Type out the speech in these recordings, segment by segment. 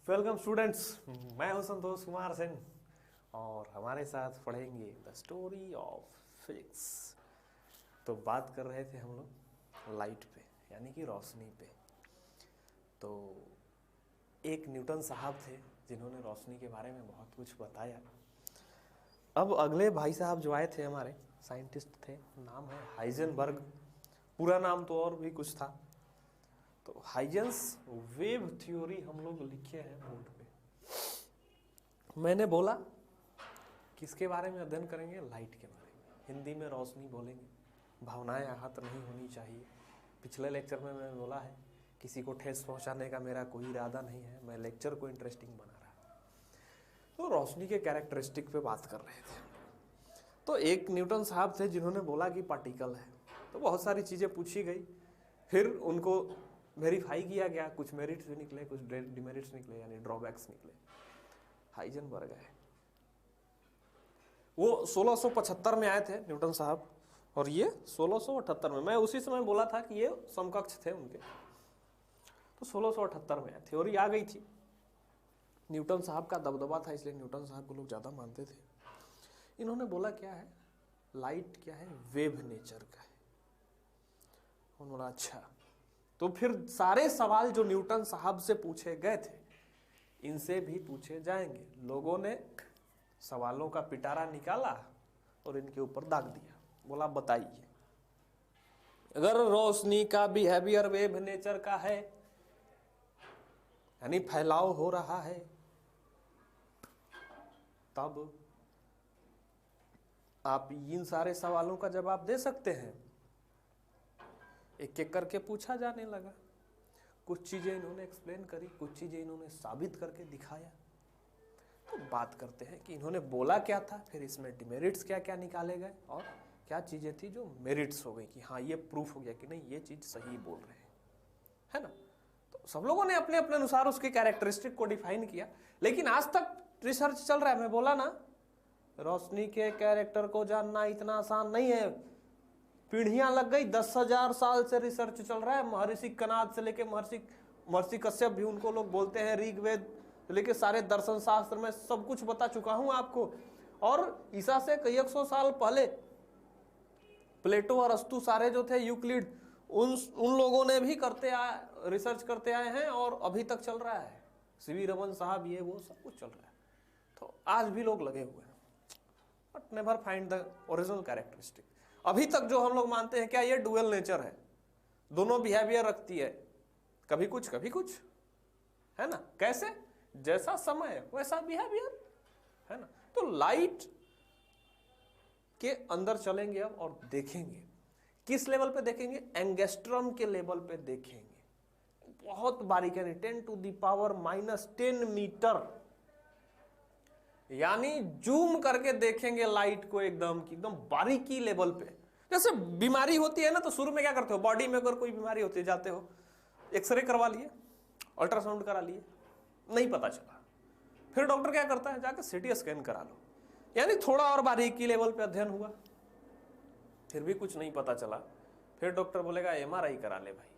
Welcome students, मैं हूं संतोष कुमार सेन और हमारे साथ पढ़ेंगे द स्टोरी ऑफ फिजिक्स। तो बात कर रहे थे हम लोग लाइट पे, यानी कि रोशनी पे। तो एक न्यूटन साहब थे जिन्होंने रोशनी के बारे में बहुत कुछ बताया। अब अगले भाई साहब जो आए थे हमारे साइंटिस्ट थे, नाम है हाइजेनबर्ग। पूरा नाम तो और भी कुछ था। तो हाइजेंस वेव थ्योरी हम लोग लिखे हैं बोर्ड पे। मैंने बोला किसके बारे में अध्ययन करेंगे? लाइट के बारे में। हिंदी में रोशनी बोलेंगे, भावनाएं आहत नहीं होनी चाहिए। पिछले लेक्चर में मैंने बोला है किसी को ठेस पहुंचाने का मेरा कोई इरादा नहीं है, मैं लेक्चर को इंटरेस्टिंग बना रहा। तो रोशनी के कैरेक्टरिस्टिक पे बात कर रहे थे। तो एक न्यूटन साहब थे जिन्होंने बोला कि पार्टिकल है। तो बहुत सारी चीज़ें पूछी गई, फिर उनको वेरीफाई किया गया। कुछ मेरिट्स भी निकले, कुछ डिमेरिट्स निकले, यानी ड्रॉबैक्स निकले। हाइजेनबर्ग है, वो 1675 में आए थे न्यूटन साहब, और ये 1678 में। मैं उसी समय बोला था कि ये समकक्ष थे उनके। तो 1678 में थ्योरी आ गई थी। न्यूटन साहब का दबदबा था, इसलिए न्यूटन साहब को लोग ज़्यादा मानते थे। इन्होंने बोला क्या है, लाइट क्या है, वेव नेचर का है। उन्होंने बोला अच्छा। तो फिर सारे सवाल जो न्यूटन साहब से पूछे गए थे, इनसे भी पूछे जाएंगे। लोगों ने सवालों का पिटारा निकाला और इनके ऊपर दाग दिया। बोला बताइए, अगर रोशनी का बिहेवियर वेव नेचर का है, यानी फैलाव हो रहा है, तब आप इन सारे सवालों का जवाब दे सकते हैं। एक एक करके पूछा जाने लगा। कुछ चीजें इन्होंने एक्सप्लेन करी, कुछ चीजें इन्होंने साबित करके दिखाया। तो बात करते हैं कि इन्होंने बोला क्या था, फिर इसमें डिमेरिट्स क्या क्या निकाले गए, और क्या चीजें थी जो मेरिट्स हो गई कि हाँ ये प्रूफ हो गया कि नहीं ये चीज सही बोल रहे हैं, है ना। तो सब लोगों ने अपने अपने अनुसार उसके कैरेक्टरिस्टिक को डिफाइन किया। लेकिन आज तक रिसर्च चल रहा है। मैं बोला ना, रोशनी के कैरेक्टर को जानना इतना आसान नहीं है। पीढ़ियां लग गई, 10,000 साल से रिसर्च चल रहा है। महर्षि कनाद से लेके महर्षि कश्यप भी उनको लोग बोलते हैं, ऋग्वेद लेके सारे दर्शन शास्त्र में सब कुछ बता चुका हूं आपको। और ईसा से कई 100 साल पहले प्लेटो और अरस्तु सारे जो थे, यूक्लिड, उन लोगों ने भी रिसर्च करते आए हैं, और अभी तक चल रहा है। सीवी रमन साहब, ये वो सब कुछ चल रहा है। तो आज भी लोग लगे हुए हैं, but never find the original characteristic. अभी तक जो हम लोग मानते हैं, क्या ये डुअल नेचर है, दोनों बिहेवियर रखती है, कभी कुछ है ना। कैसे? जैसा समय वैसा बिहेवियर, है ना। तो लाइट के अंदर चलेंगे अब और देखेंगे। किस लेवल पे देखेंगे? एंगस्ट्रॉम के लेवल पे देखेंगे। बहुत बारीक, यानी 10⁻⁻10 मीटर, यानी जूम करके देखेंगे लाइट को एकदम बारीकी लेवल पे। जैसे बीमारी होती है ना, तो शुरू में क्या करते हो, बॉडी में अगर कोई बीमारी होती है, जाते हो एक्सरे करवा लिए, अल्ट्रासाउंड करा लिए, नहीं पता चला, फिर डॉक्टर क्या करता है, जाकर सीटी स्कैन करा लो, यानी थोड़ा और बारीकी लेवल पे अध्ययन हुआ, फिर भी कुछ नहीं पता चला, फिर डॉक्टर बोलेगा एमआरआई करा ले भाई।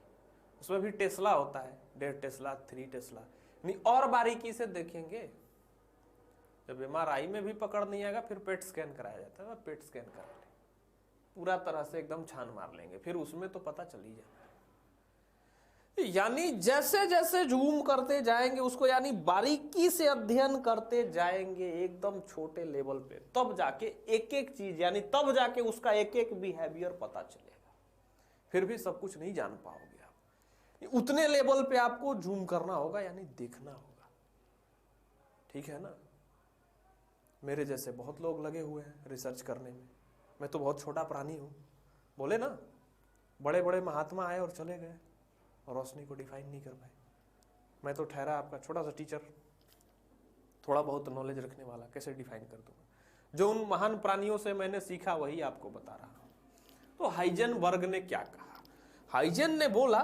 उसमें भी टेस्ला होता है, 1.5 टेस्ला, 3 टेस्ला, नहीं और बारीकी से देखेंगे। जब एमआरआई में भी पकड़ नहीं आएगा, फिर पेट स्कैन कराया जाता है, पेट स्कैन करा ले, पूरा तरह से एकदम छान मार लेंगे, फिर उसमें तो पता चल ही जाना है। यानी जैसे जैसे जूम करते जाएंगे उसको, यानी बारीकी से अध्ययन करते जाएंगे एकदम छोटे लेवल पे, तब जाके एक एक चीज, यानी तब जाके उसका एक एक बिहेवियर पता चलेगा। फिर भी सब कुछ नहीं जान पाओगे आप, उतने लेवल पे आपको जूम करना होगा, यानी देखना होगा। ठीक है ना। मेरे जैसे बहुत लोग लगे हुए हैं रिसर्च करने में। मैं तो बहुत छोटा प्राणी हूं। बोले ना, बड़े बड़े महात्मा आए और चले गए और रोशनी को डिफाइन नहीं कर पाए। मैं तो ठहरा आपका छोटा सा टीचर, थोड़ा बहुत नॉलेज रखने वाला, कैसे डिफाइन कर दूंगा? जो उन महान प्राणियों से मैंने सीखा वही आपको बता रहा हूं। तो हाइजेनबर्ग ने क्या कहा? हाइजेन ने बोला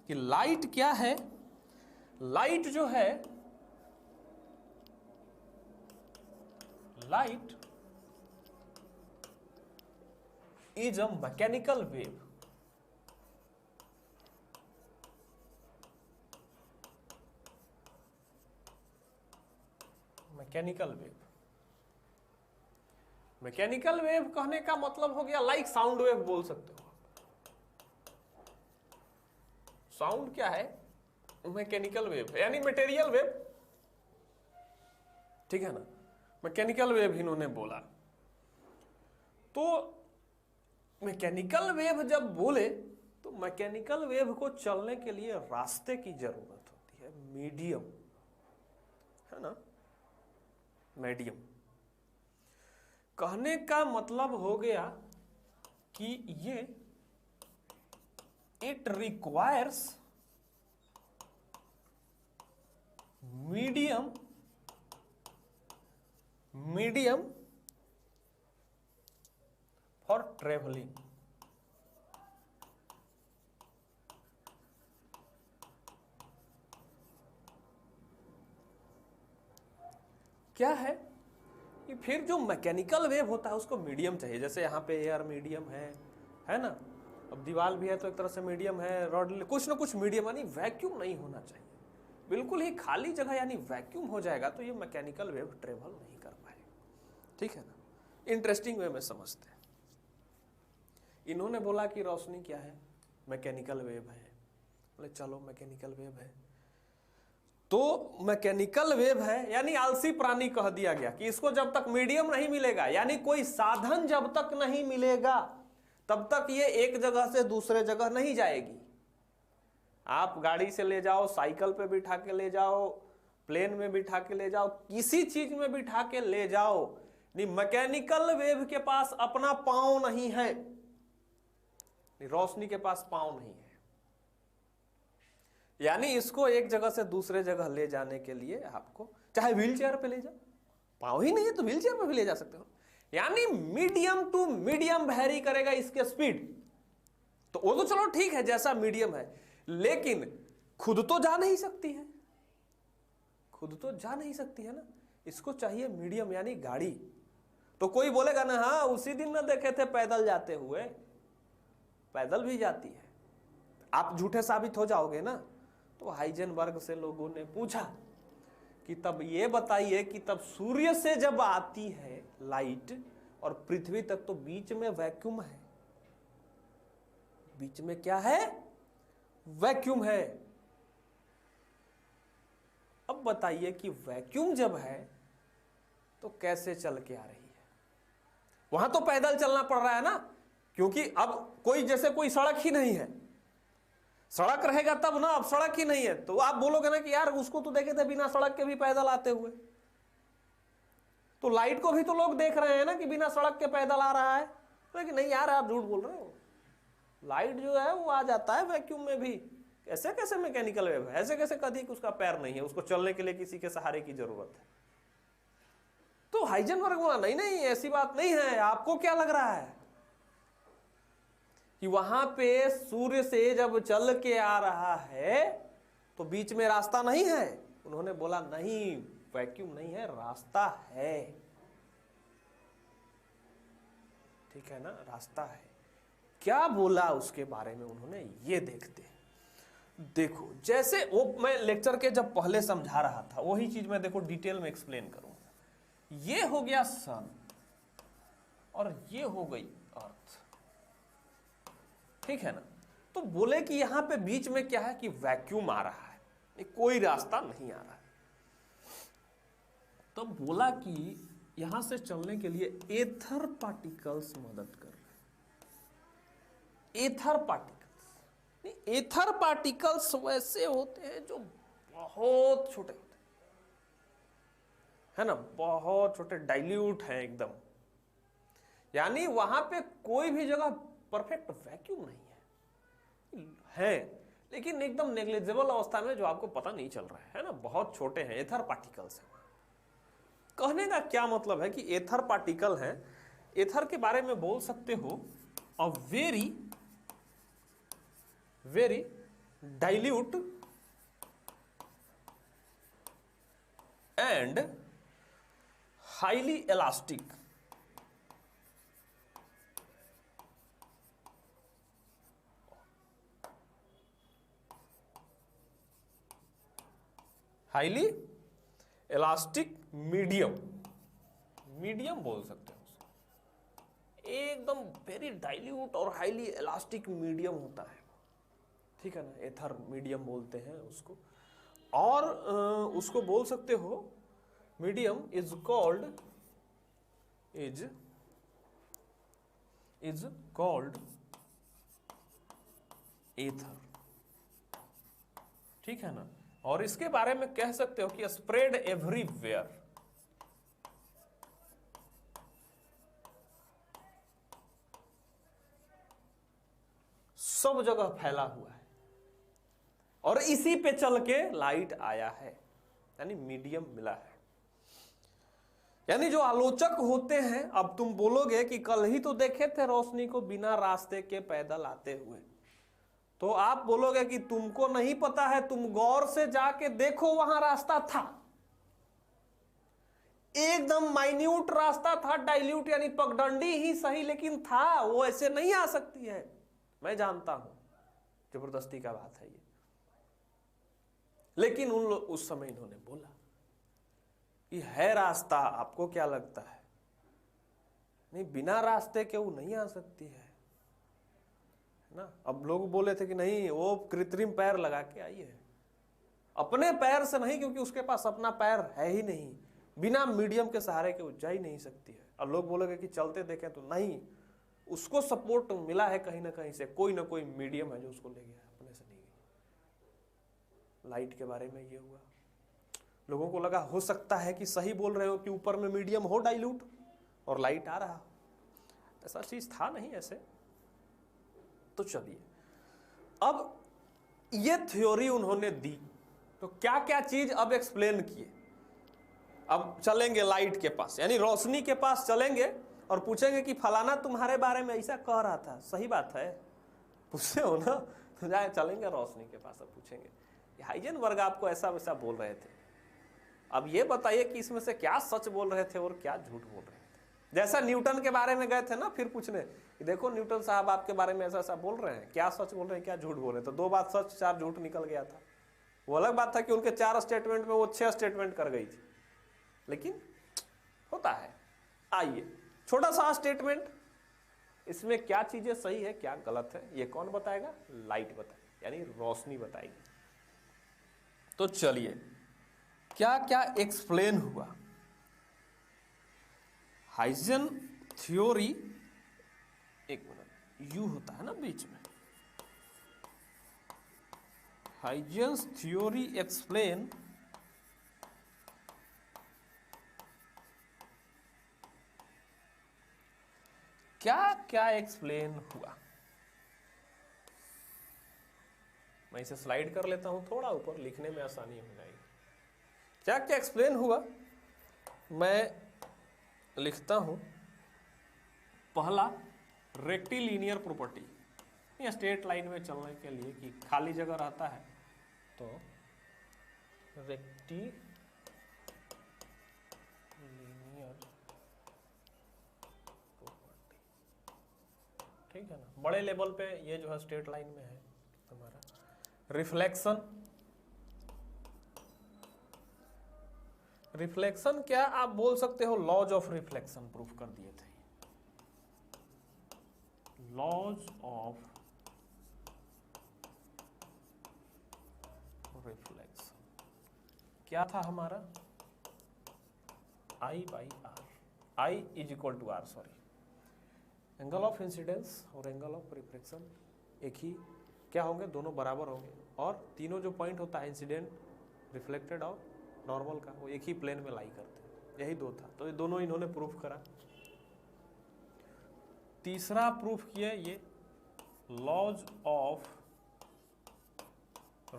कि लाइट क्या है, लाइट जो है, light is a mechanical wave. Mechanical wave. Mechanical wave कहने का मतलब हो गया लाइक साउंड वेव बोल सकते हो। साउंड क्या है? मैकेनिकल वेव यानी मटेरियल वेव, ठीक है ना। मैकेनिकल वेव इन्होंने बोला। तो मैकेनिकल वेव जब बोले तो मैकेनिकल वेव को चलने के लिए रास्ते की जरूरत होती है, मीडियम, है ना, मीडियम। कहने का मतलब हो गया कि ये it requires medium for travelling. क्या है कि फिर जो मैकेनिकल वेव होता है उसको मीडियम चाहिए। जैसे यहाँ पे एयर मीडियम है ना, अब दीवार भी है तो एक तरह से मीडियम है, रॉड, कुछ ना कुछ मीडियम, यानी वैक्यूम नहीं होना चाहिए। बिल्कुल ही खाली जगह यानी वैक्यूम हो जाएगा तो ये मैकेनिकल वेव ट्रेवल नहीं कर पाएगा, ठीक है ना। इंटरेस्टिंग वे में समझते हैं। इन्होंने बोला कि रोशनी क्या है? मैकेनिकल वेव है। बोले चलो मैकेनिकल वेव है तो मैकेनिकल वेव है यानी आलसी प्राणी कह दिया गया कि इसको जब तक मीडियम नहीं मिलेगा, यानी कोई साधन जब तक नहीं मिलेगा तब तक ये एक जगह से दूसरे जगह नहीं जाएगी। आप गाड़ी से ले जाओ, साइकिल पे बिठा के ले जाओ, प्लेन में बिठा के ले जाओ, किसी चीज में बिठा के ले जाओ, नहीं मैकेनिकल वेव के पास अपना पांव नहीं है, रोशनी के पास पांव नहीं है। यानी इसको एक जगह से दूसरे जगह ले जाने के लिए आपको चाहे व्हील चेयर पे ले जाओ, पांव ही नहीं है तो व्हील चेयर पे भी ले जा सकते हो। यानी मीडियम टू मीडियम वैरी करेगा इसके स्पीड। तो वो तो चलो ठीक है जैसा मीडियम है, लेकिन खुद तो जा नहीं सकती है, खुद तो जा नहीं सकती है ना, इसको चाहिए मीडियम यानी गाड़ी। तो कोई बोलेगा ना हाँ उसी दिन ना देखे थे पैदल जाते हुए, पैदल भी जाती है। आप झूठे साबित हो जाओगे ना। तो हाइजेनबर्ग से लोगों ने पूछा कि तब ये बताइए कि तब सूर्य से जब आती है लाइट और पृथ्वी तक तो बीच में वैक्यूम है, बीच में क्या है? वैक्यूम है। अब बताइए कि वैक्यूम जब है तो कैसे चल के आ रही है? वहां तो पैदल चलना पड़ रहा है ना, क्योंकि अब कोई जैसे कोई सड़क ही नहीं है। सड़क रहेगा तब ना, अब सड़क ही नहीं है तो आप बोलोगे ना कि यार उसको तो देखे थे बिना सड़क के भी पैदल आते हुए। तो लाइट को भी तो लोग देख रहे हैं ना कि बिना सड़क के पैदल आ रहा है, लेकिन नहीं यार आप झूठ बोल रहे हो, लाइट जो है वो आ जाता है वैक्यूम में भी। ऐसे कैसे मैकेनिकल वेव है? ऐसे कैसे कभी उसका पैर नहीं है, उसको चलने के लिए किसी के सहारे की जरूरत है। तो हाइजेनबर्ग बोला नहीं नहीं ऐसी बात नहीं है, आपको क्या लग रहा है कि वहां पे सूर्य से जब चल के आ रहा है तो बीच में रास्ता नहीं है? उन्होंने बोला नहीं, वैक्यूम नहीं है, रास्ता है, ठीक है ना, रास्ता है। क्या बोला उसके बारे में उन्होंने, ये देखते हैं। देखो जैसे वो मैं लेक्चर के जब पहले समझा रहा था वही चीज मैं देखो डिटेल में एक्सप्लेन करूंगा। ये हो गया सन और ये हो गई अर्थ, ठीक है ना। तो बोले कि यहां पे बीच में क्या है कि वैक्यूम आ रहा है, कोई रास्ता नहीं आ रहा है। तो बोला कि यहां से चलने के लिए एथर पार्टिकल्स मदद कर रहे हैं। एथर पार्टिकल्स, एथर पार्टिकल्स वैसे होते हैं जो बहुत छोटे होते हैं, है ना, बहुत छोटे, डाइल्यूट है एकदम। यानी वहां पे कोई भी जगह परफेक्ट वैक्यूम नहीं है, लेकिन एकदम नेग्लिजिबल अवस्था में जो आपको पता नहीं चल रहा है ना, बहुत छोटे हैं, एथर पार्टिकल्स हैं। कहने का क्या मतलब है कि एथर पार्टिकल है, एथर के बारे में बोल सकते हो a very very dilute and highly elastic, highly elastic medium, medium बोल सकते हैं उसको, एकदम वेरी डाइल्यूट और हाईली इलास्टिक मीडियम होता है, ठीक है ना, एथर मीडियम बोलते हैं उसको। और उसको बोल सकते हो मीडियम इज कॉल्ड एथर, ठीक है ना। और इसके बारे में कह सकते हो कि स्प्रेड एवरीवेयर, सब जगह फैला हुआ है और इसी पे चल के लाइट आया है, यानी मीडियम मिला है। यानी जो आलोचक होते हैं, अब तुम बोलोगे कि कल ही तो देखे थे रोशनी को बिना रास्ते के पैदल आते हुए, तो आप बोलोगे कि तुमको नहीं पता है, तुम गौर से जाके देखो, वहां रास्ता था, एकदम माइन्यूट रास्ता था, डाइल्यूट यानी पगडंडी ही सही, लेकिन था, वो ऐसे नहीं आ सकती है। मैं जानता हूं जबरदस्ती का बात है ये, लेकिन उस समय इन्होंने बोला कि है रास्ता, आपको क्या लगता है? नहीं, बिना रास्ते के वो नहीं आ सकती है ना। अब लोग बोले थे कि नहीं, वो कृत्रिम पैर लगा के आई है, अपने पैर से नहीं, क्योंकि उसके पास अपना पैर है ही नहीं, बिना मीडियम के सहारे के वो जा ही नहीं सकती है। और लोग बोलेंगे कि चलते देखें तो नहीं, उसको सपोर्ट मिला है कहीं ना कहीं से, कोई ना कोई मीडियम है जो उसको ले गया, अपने से नहीं गई। लाइट के बारे में ये हुआ, लोगों को लगा हो सकता है कि सही बोल रहे हो कि ऊपर में मीडियम हो डाइल्यूट और लाइट आ रहा, ऐसा चीज था नहीं ऐसे। तो चलिए, अब ये थ्योरी उन्होंने दी, तो क्या क्या चीज अब एक्सप्लेन किए। अब चलेंगे लाइट के पास, यानी रोशनी के पास चलेंगे और पूछेंगे कि फलाना तुम्हारे बारे में ऐसा कह रहा था, सही बात है, पूछते हो ना, तो जाए चलेंगे रोशनी के पास, अब पूछेंगे हाइजेनबर्ग आपको ऐसा वैसा बोल रहे थे, अब ये बताइए कि इसमें से क्या सच बोल रहे थे और क्या झूठ बोल रहे थे। जैसा न्यूटन के बारे में गए थे ना फिर पूछने कि देखो न्यूटन साहब आपके बारे में ऐसा ऐसा बोल रहे हैं, क्या सच बोल रहे हैं क्या झूठ बोल रहे हैं, तो 2 बात सच 4 झूठ निकल गया था। वो अलग बात था कि उनके 4 स्टेटमेंट में वो 6 स्टेटमेंट कर गई थी, लेकिन होता है। आइए, छोटा सा स्टेटमेंट, इसमें क्या चीजें सही है क्या गलत है, ये कौन बताएगा? लाइट बताएगी, यानी रोशनी बताएगी। तो चलिए, क्या क्या एक्सप्लेन हुआ। हाइजन थ्योरी, एक मिनट, यू होता है ना बीच में, हाइजेंस थ्योरी एक्सप्लेन क्या क्या एक्सप्लेन हुआ। मैं इसे स्लाइड कर लेता हूं थोड़ा ऊपर, लिखने में आसानी हो जाएगी। क्या क्या एक्सप्लेन हुआ, मैं लिखता हूं। पहला, रेक्टिलिनियर प्रॉपर्टी, या स्ट्रेट लाइन में चलने के लिए कि खाली जगह रहता है तो रेक्टिलिनियर प्रॉपर्टी, ठीक है ना। बड़े लेवल पे ये जो है स्ट्रेट लाइन में है हमारा। रिफ्लेक्शन, रिफ्लेक्शन क्या आप बोल सकते हो, लॉज ऑफ रिफ्लेक्शन प्रूफ कर दिए थे। लॉज ऑफ रिफ्लेक्शन क्या था हमारा? I by r, I is equal to r, sorry, angle of incidence और एंगल ऑफ रिफ्लेक्शन एक ही क्या होंगे, दोनों बराबर होंगे, और तीनों जो पॉइंट होता है इंसिडेंट, रिफ्लेक्टेड और नॉर्मल का, वो एक ही प्लेन में लाई करते हैं। यही 2 था, तो ये दोनों इन्होंने प्रूफ करा। तीसरा प्रूफ किया ये laws of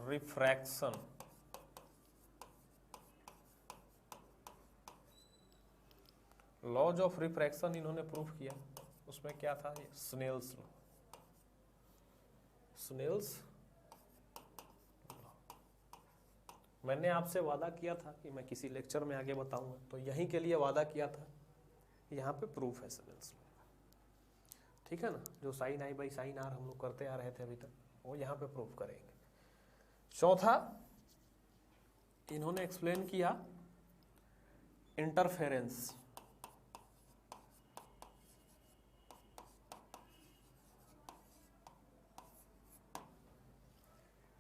refraction, laws of refraction इन्होंने प्रूफ किया। उसमें क्या था, ये स्नेल्स लॉ, स्नेल्स लॉ। मैंने आपसे वादा किया था कि मैं किसी लेक्चर में आगे बताऊंगा, तो यहीं के लिए वादा किया था, यहाँ पे प्रूफ है स्नेल्स लॉ, ठीक है ना। जो sine i by sine r हम लोग करते आ रहे थे अभी तक, वो यहाँ पे प्रूफ करेंगे। चौथा, इन्होंने एक्सप्लेन किया इंटरफेरेंस,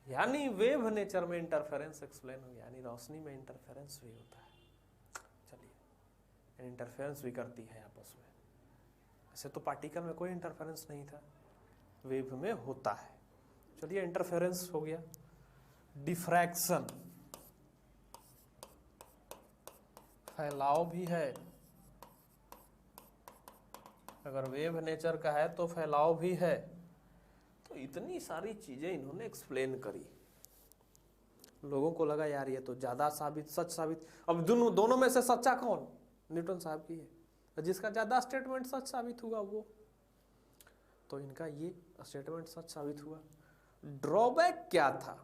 यानी वेव नेचर में इंटरफेरेंस एक्सप्लेन हो गया, यानी रोशनी में इंटरफेरेंस भी होता है। चलिए, इंटरफेरेंस भी करती है आपस में। ऐसे तो पार्टिकल में कोई इंटरफेरेंस नहीं था, वेव में होता है। चलिए, इंटरफेरेंस हो गया। डिफ्रैक्शन, फैलाव भी है। अगर वेव नेचर का है तो फैलाव भी है। तो इतनी सारी चीजें इन्होंने एक्सप्लेन करी। लोगों को लगा यार ये तो ज्यादा सच साबित। अब दोनों में से सच्चा कौन? न्यूटन साहब की है। जिसका ज्यादा स्टेटमेंट सच साबित हुआ वो, तो इनका ये स्टेटमेंट सच साबित हुआ। ड्रॉबैक क्या था?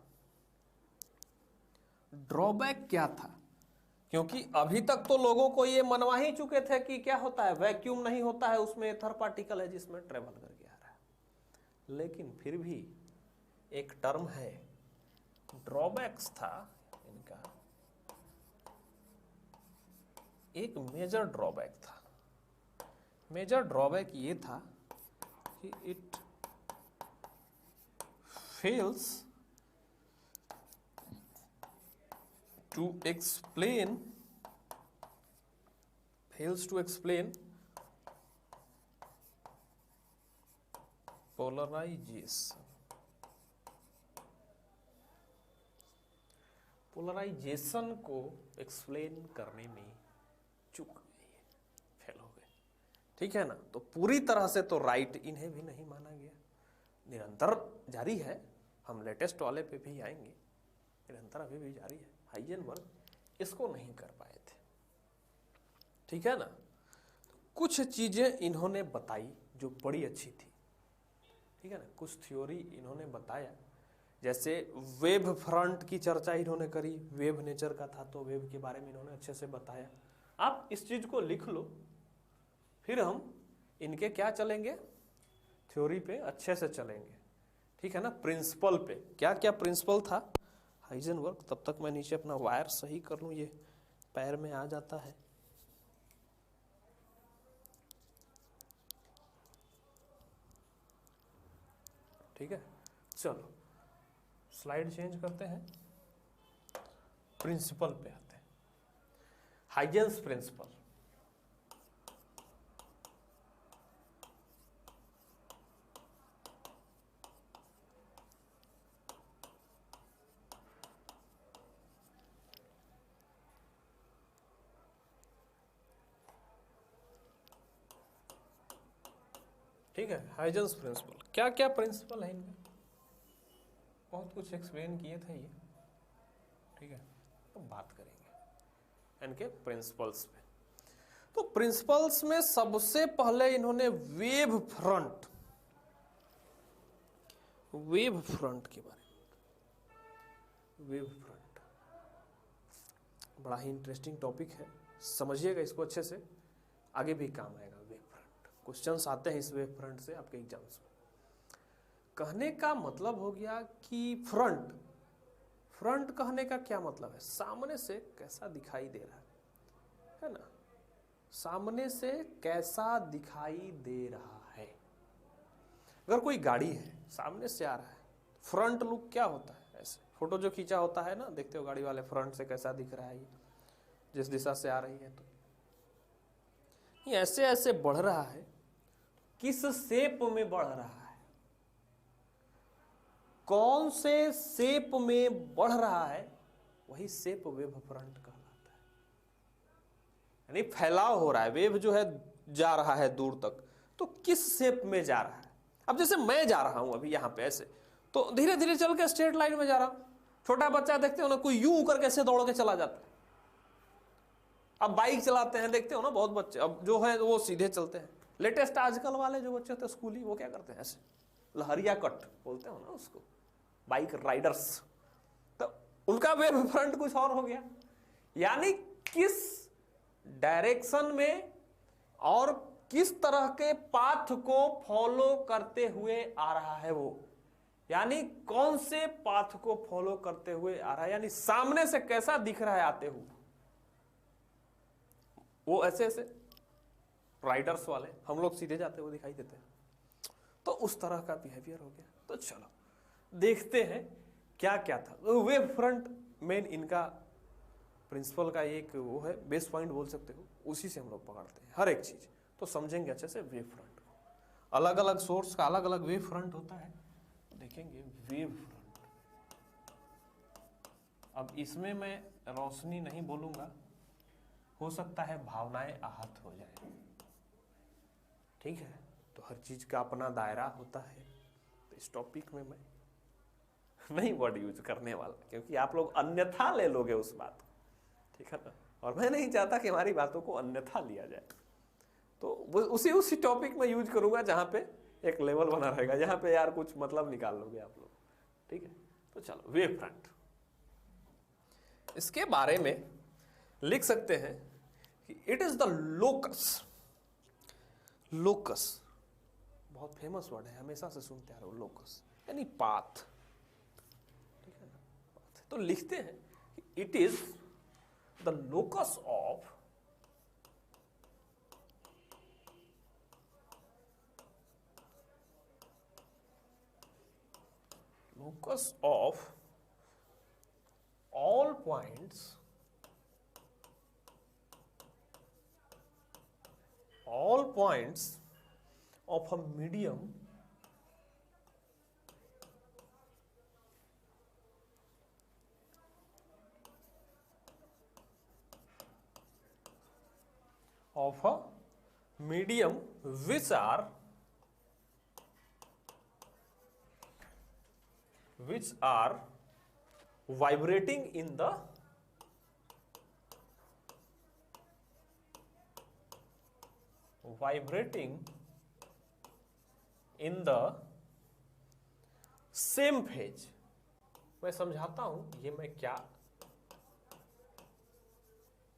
ड्रॉबैक क्या था? क्योंकि अभी तक तो लोगों को ये मनवा ही चुके थे कि क्या होता है, वैक्यूम नहीं होता है, उसमें एथर पार्टिकल है जिसमें ट्रेवल करके आ रहा है। लेकिन फिर भी एक टर्म है, ड्रॉबैक्स था इनका। एक मेजर ड्रॉबैक था। मेजर ड्रॉबैक ये था कि it fails to explain polarization। Polarization को एक्सप्लेन करने में चूक गए, फेल हो गए। ठीक है ना? तो पूरी तरह से तो राइट इन्हें भी नहीं माना गया। निरंतर जारी है, हम लेटेस्ट वाले पे भी आएंगे। निरंतर अभी भी जारी है। हाइजेनबर्ग इसको नहीं कर पाए थे। ठीक है ना? तो कुछ चीजें इन्होंने बताई जो बड़ी अच्छी थी। ठीक है ना? कुछ थ्योरी इन्होंने बताया, जैसे वेव फ्रंट की चर्चा इन्होंने करी। वेव नेचर का था तो वेव के बारे में इन्होंने अच्छे से बताया। आप इस चीज को लिख लो, फिर हम इनके क्या चलेंगे, थ्योरी पे अच्छे से चलेंगे। ठीक है ना? प्रिंसिपल पे क्या क्या प्रिंसिपल था हाइजेनबर्ग। तब तक मैं नीचे अपना वायर सही कर लूं, ये पैर में आ जाता है। ठीक है, चलो स्लाइड चेंज करते हैं, प्रिंसिपल पे आते हैं। Huygens principle. ठीक है, हाइजेंस प्रिंसिपल। क्या क्या प्रिंसिपल है इनका? बहुत कुछ एक्सप्लेन किए थे ये। ठीक है, तो बात करेंगे इनके प्रिंसिपल्स पे। तो प्रिंसिपल्स में सबसे पहले इन्होंने वेव फ्रंट के बारे में। वेव फ्रंट बड़ा ही इंटरेस्टिंग टॉपिक है, समझिएगा इसको अच्छे से, आगे भी काम आएगा। वेव फ्रंट क्वेश्चंस आते हैं इस वेव फ्रंट से आपके एग्जाम्स में। कहने का मतलब हो गया कि फ्रंट कहने का क्या मतलब है? सामने से कैसा दिखाई दे रहा है ना? सामने से कैसा दिखाई दे रहा है। अगर कोई गाड़ी है सामने से आ रहा है, फ्रंट लुक क्या होता है? ऐसे फोटो जो खींचा होता है ना, देखते हो गाड़ी वाले फ्रंट से कैसा दिख रहा है ये, जिस दिशा से आ रही है। तो ये ऐसे ऐसे बढ़ रहा है, किस शेप में बढ़ रहा है, कौन से शेप में बढ़ रहा है, वही शेप वेव फ्रंट कहलाता है। यानी फैलाव हो रहा है, वेव जो है जा रहा है दूर तक, तो किस शेप में जा रहा है। अब जैसे मैं जा रहा हूं अभी यहां पे ऐसे, तो धीरे धीरे चल के स्ट्रेट लाइन में जा रहा हूं। छोटा बच्चा देखते हो ना, कोई यूं करके ऐसे दौड़ के चला जाता है। अब बाइक चलाते हैं देखते हो ना, बहुत बच्चे अब जो है वो सीधे चलते हैं। लेटेस्ट आजकल वाले जो बच्चे होते हैं स्कूली, वो क्या करते हैं, ऐसे लहरिया कट बोलते हो ना उसको, बाइक राइडर्स। तो उनका वेव फ्रंट कुछ और हो गया। यानी किस डायरेक्शन में और किस तरह के पाथ को फॉलो करते हुए आ रहा है वो, यानी कौन से पाथ को फॉलो करते हुए आ रहा है, यानी सामने से कैसा दिख रहा है आते हुए। वो ऐसे ऐसे राइडर्स वाले, हम लोग सीधे जाते हुए दिखाई देते हैं। तो उस तरह का बिहेवियर हो गया। तो चलो देखते हैं क्या क्या था। वेव फ्रंट मेन इनका प्रिंसिपल का एक वो है, बेस पॉइंट बोल सकते हो, उसी से हम लोग पकड़ते हैं हर एक चीज। तो समझेंगे अच्छे से वेव फ्रंट को। अलग अलग सोर्स का अलग अलग वेव फ्रंट होता है, देखेंगे वेव फ्रंट। अब इसमें मैं रोशनी नहीं बोलूंगा, हो सकता है भावनाएं आहत हो जाए, ठीक है। तो हर चीज का अपना दायरा होता है। तो इस टॉपिक में मैं नहीं वर्ड यूज करने वाला, क्योंकि आप लोग अन्यथा ले लोगे उस बात को, ठीक है ना। और मैं नहीं चाहता कि हमारी बातों को अन्यथा लिया जाए। तो उसी टॉपिक में यूज करूंगा जहां पे एक लेवल बना रहेगा, जहां पे यार कुछ मतलब निकाल लोगे आप लोग, ठीक है। तो चलो वेव फ्रंट, इसके बारे में लिख सकते हैं कि it is the locus. Locus बहुत फेमस वर्ड है, हमेशा से सुनते आ रहे हो, लोकस यानी पाथ, ठीक है ना। तो लिखते हैं कि it is the locus of all points of a medium which are vibrating in the same phase। मैं समझाता हूं,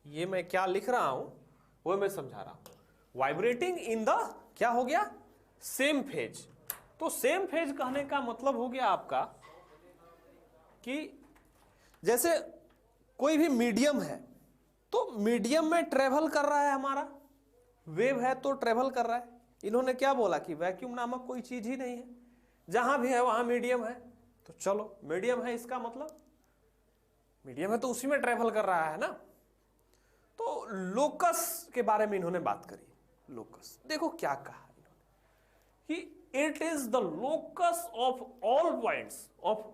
ये मैं क्या लिख रहा हूं वो मैं समझा रहा हूं। वाइब्रेटिंग इन द क्या हो गया, सेम फेज। तो सेम फेज कहने का मतलब हो गया आपका कि जैसे कोई भी मीडियम है, तो मीडियम में ट्रेवल कर रहा है, हमारा वेव है तो ट्रेवल कर रहा है। इन्होंने क्या बोला कि वैक्यूम नामक कोई चीज ही नहीं है, जहां भी है वहां मीडियम है। तो चलो मीडियम है, इसका मतलब मीडियम है तो उसी में ट्रेवल कर रहा है ना। तो लोकस के बारे में इन्होंने बात करी। लोकस देखो क्या कहा इन्होंने कि it is the locus of all points of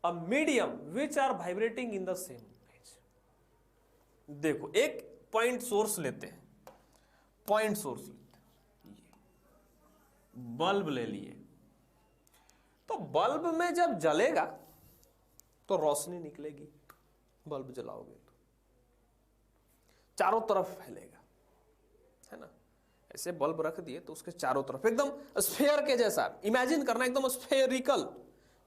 a medium which are vibrating in the same phase. देखो एक पॉइंट सोर्स लेते हैं, पॉइंट सोर्स लेते हैं, ये बल्ब ले लिए। तो बल्ब में जब जलेगा तो रोशनी निकलेगी, बल्ब जलाओगे तो चारों तरफ फैलेगा, है ना। ऐसे बल्ब रख दिए तो उसके चारों तरफ एकदम स्फेयर के जैसा इमेजिन करना, एकदम स्फेरिकल,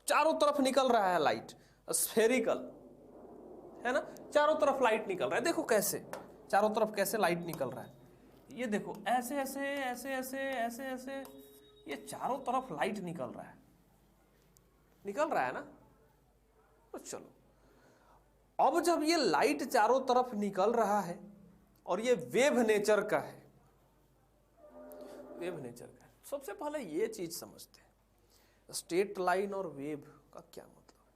चारों तरफ निकल रहा है लाइट, स्फेरिकल, है ना। चारों तरफ लाइट निकल रहा है। देखो कैसे चारों तरफ कैसे लाइट निकल रहा है, ये देखो ऐसे ऐसे ऐसे ऐसे ऐसे ऐसे, ये चारों तरफ लाइट निकल रहा है ना। तो चलो अब जब ये लाइट चारों तरफ निकल रहा है और ये वेव नेचर का है, वेव नेचर का है, सबसे पहले ये चीज समझते हैं, स्ट्रेट लाइन और वेव का क्या मतलब है।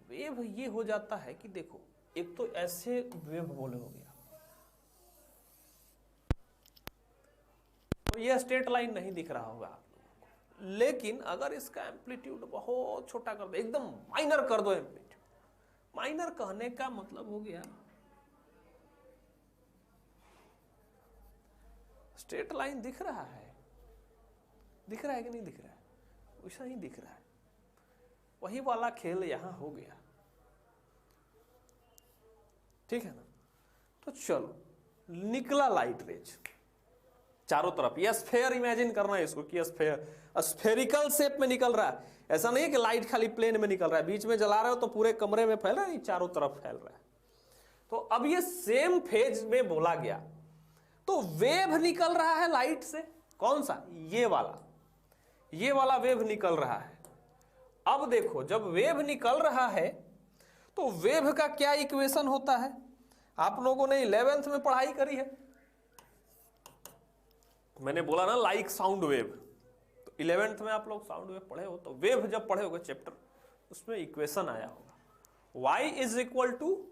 वेव ये हो जाता है कि देखो एक तो ऐसे वेव बोले हो गया, तो ये स्ट्रेट लाइन नहीं दिख रहा होगा आप लोगों को, लेकिन अगर इसका एम्पलीट्यूड बहुत छोटा कर दो, एकदम माइनर कर दो एम्पलीट्यूड। माइनर कहने का मतलब हो गया स्ट्रेट लाइन दिख रहा है कि नहीं दिख रहा है, वैसा ही दिख रहा है। वही वाला खेल यहां हो गया, ठीक है ना। तो चलो निकला लाइट रेज चारों तरफ, ये स्फेयर इमेजिन करना है इसको कि स्फेरिकल शेप में निकल रहा है। ऐसा नहीं है कि लाइट खाली प्लेन में निकल रहा है, बीच में जला रहे हो तो पूरे कमरे में फैल रहा है, चारों तरफ फैल रहा है। तो अब ये सेम फेज में बोला गया, तो वेव निकल रहा है लाइट से, कौन सा, ये वाला वेव निकल रहा है। अब देखो जब वेव निकल रहा है तो वेव का क्या इक्वेशन होता है, आप लोगों ने 11th में पढ़ाई करी है, मैंने बोला ना लाइक साउंड वेव, तो 11th में आप लोग साउंड वेव पढ़े हो, तो वेव जब पढ़े होगे चैप्टर, उसमें इक्वेशन आया होगा y is equal to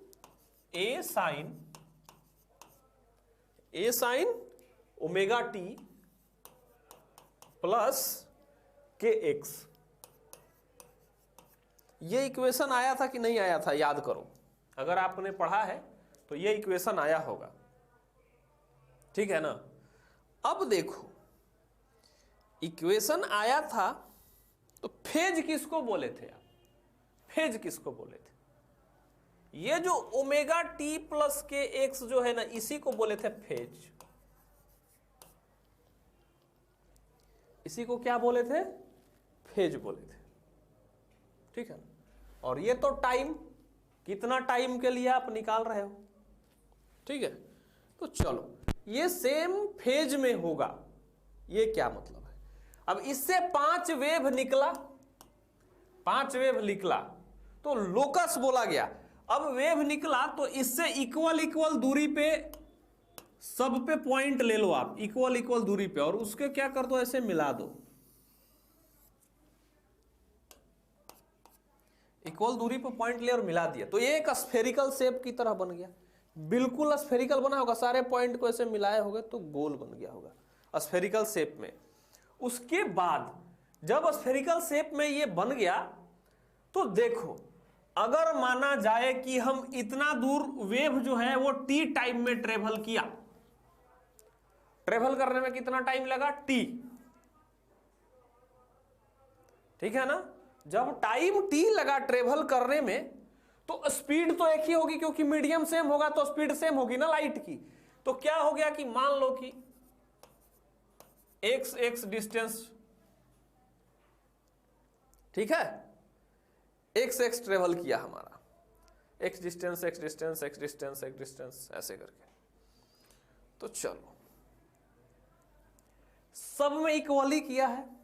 a sine omega t plus k x. ये इक्वेशन आया था कि नहीं आया था, याद करो, अगर आपने पढ़ा है तो ये इक्वेशन आया होगा, ठीक है ना। अब देखो, इक्वेशन आया था तो फेज किसको बोले थे आप, फेज किसको बोले थे, ये जो omega t plus k x जो है ना, इसी को बोले थे फेज। इसी को क्या बोले थे, फेज बोले थे, ठीक है ना। और ये तो टाइम, कितना टाइम के लिए आप निकाल रहे हो, ठीक है। तो चलो, ये सेम फेज में होगा, ये क्या मतलब है। अब इससे 5 वेव निकला, 5 वेव निकला तो लोकस बोला गया। अब वेव निकला तो इससे इक्वल इक्वल दूरी पे, सब पे पॉइंट ले लो आप, इक्वल इक्वल दूरी पे, और उसके क्या कर दो, ऐसे मिला दो, इक्वल दूरी पे पॉइंट ले और मिला दिया, तो ये एक स्फेरिकल शेप की तरह बन गया, बिल्कुल स्फेरिकल बना होगा, सारे पॉइंट को ऐसे मिलाए होगे तो गोल बन गया होगा स्फेरिकल शेप में। उसके बाद जब स्फेरिकल शेप में ये बन गया तो देखो, अगर माना जाए कि हम इतना दूर वेव जो है वो टी टाइम में ट्रेवल किया, ट्रेवल करने में कितना टाइम लगा, टी, ठीक है ना। जब टाइम टी लगा ट्रेवल करने में, तो स्पीड तो एक ही होगी, क्योंकि मीडियम सेम होगा तो स्पीड सेम होगी ना लाइट की। तो क्या हो गया कि मान लो कि x डिस्टेंस, ठीक है, x ट्रेवल किया हमारा, x डिस्टेंस ऐसे करके। तो चलो, सब में इक्वली किया है,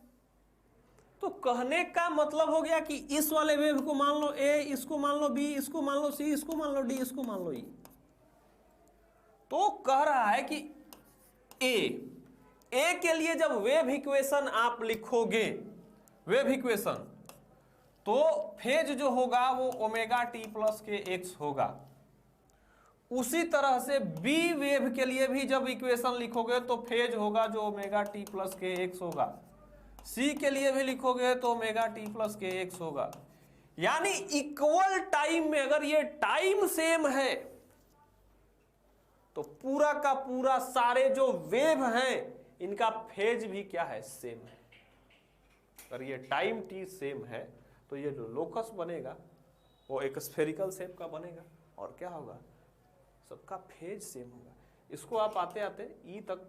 तो कहने का मतलब हो गया कि इस वाले वेव को मान लो a, इसको मान लो b, इसको मान लो c, इसको मान लो d, इसको मान लो e। तो कह रहा है कि a के लिए जब वेव इक्वेशन आप लिखोगे, वेव इक्वेशन, तो फेज जो होगा वो omega t plus k x होगा। उसी तरह से बी वेव के लिए भी जब इक्वेशन लिखोगे तो फेज होगा जो omega t plus k x होगा। सी के लिए भी लिखोगे तो omega t plus k x होगा। यानी इक्वल टाइम में अगर ये टाइम सेम है तो पूरा का पूरा सारे जो वेव हैं इनका फेज भी क्या है, सेम है। अगर ये टाइम टी सेम है तो ये जो लोकस बनेगा वो एक स्फेरिकल शेप का बनेगा, और क्या होगा, सबका फेज सेम होगा। इसको आप आते आते ई तक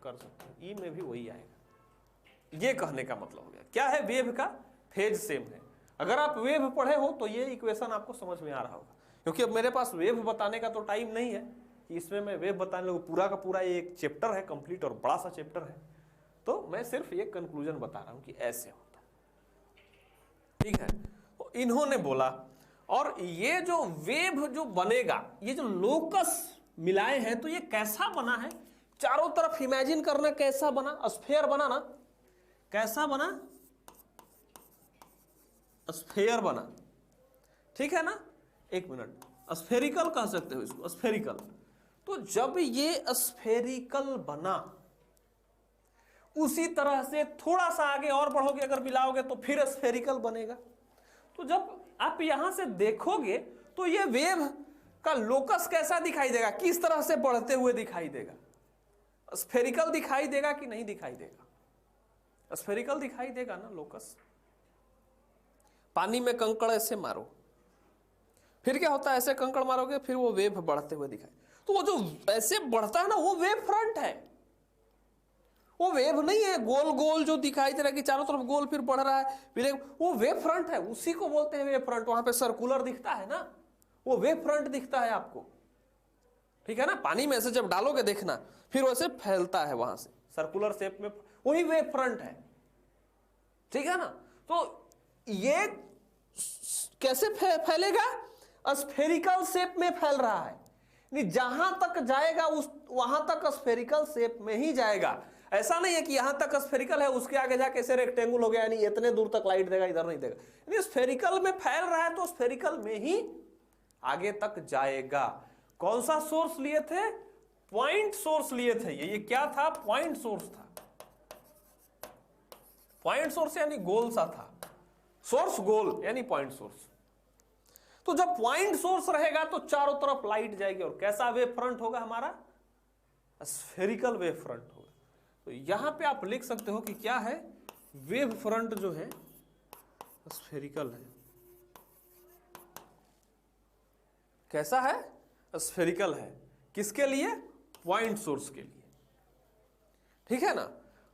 कर सकते हैं, ई में भी वही आएगा। ये कहने का मतलब हो गया क्या है, वेव का फेज सेम है। अगर आप वेव पढ़े हो तो ये इक्वेशन आपको समझ में आ रहा होगा, क्योंकि अब मेरे पास वेव बताने का तो टाइम नहीं है कि इसमें मैं वेव बताने लगूं। पूरा का पूरा ये एक चैप्टर है कंप्लीट, और बड़ा सा चैप्टर है, तो मैं सिर्फ ये कंक्लूजन बता रहा हूं कि ऐसे होता है, ठीक है। तो इन्होंने बोला, और ये जो वेव जो बनेगा, ये जो लोकस मिलाए हैं, तो ये कैसा बना है, चारों तरफ इमेजिन करना कैसा बना, स्फेयर बना ना, कैसा बना, स्फेयर बना, ठीक है ना। एक मिनट, स्फेरिकल कह सकते हो इसको, स्फेरिकल। तो जब ये स्फेरिकल बना, उसी तरह से थोड़ा सा आगे और बढ़ोगे, अगर मिलाओगे तो फिर स्फेरिकल बनेगा। तो जब आप यहां से देखोगे तो ये वेव का लोकस कैसा दिखाई देगा, किस तरह से बढ़ते हुए दिखाई देगा, स्फेरिकल दिखाई देगा कि नहीं दिखाई देगा, स्फेरिकल दिखाई देगा ना लोकस। पानी में कंकड़ ऐसे मारो, फिर क्या होता है, ऐसे कंकड़ मारोगे फिर वो वेव बढ़ते हुए दिखाई, तो वो जो ऐसे बढ़ता है ना वो वेव फ्रंट है, वो वेव नहीं है गोल गोल जो दिखाई दे रहा है कि चारों तरफ गोल फिर बढ़ रहा है, वो वेव फ्रंट है, उसी को बोलते हैं वेव फ्रंट। वहां पे सर्कुलर दिखता है ना, वो वेव फ्रंट दिखता है आपको, ठीक है ना। पानी में ऐसे जब डालोगे देखना, फिर वैसे फैलता है वहां से सर्कुलर शेप में, वही वेव फ्रंट है, ठीक है ना। तो ये कैसे फैलेगा, स्फेरिकल शेप में फैल रहा है, जहां तक जाएगा उस वहां तक स्फेरिकल शेप में ही जाएगा। ऐसा नहीं है कि यहां तक स्फेरिकल है उसके आगे जाके ऐसे रेक्टेंगल हो गया, यानी इतने दूर तक लाइट देगा इधर नहीं देगा, यानी स्फेरिकल में फैल रहा है तो स्फेरिकल में ही आगे तक जाएगा। कौन सा सोर्स लिए थे? पॉइंट सोर्स लिए थे। ये क्या था? पॉइंट सोर्स था। पॉइंट सोर्स यानी गोल सा था, सोर्स गोल यानी पॉइंट सोर्स। तो जब पॉइंट सोर्स रहेगा तो चारों तरफ लाइट जाएगी और कैसा वेव फ्रंट होगा हमारा? स्फेरिकल वेव फ्रंट होगा। तो यहां पे आप लिख सकते हो कि क्या है? वेव फ्रंट जो है स्फेरिकल है। कैसा है? स्फेरिकल है। किसके लिए? पॉइंट सोर्स के लिए। ठीक है ना?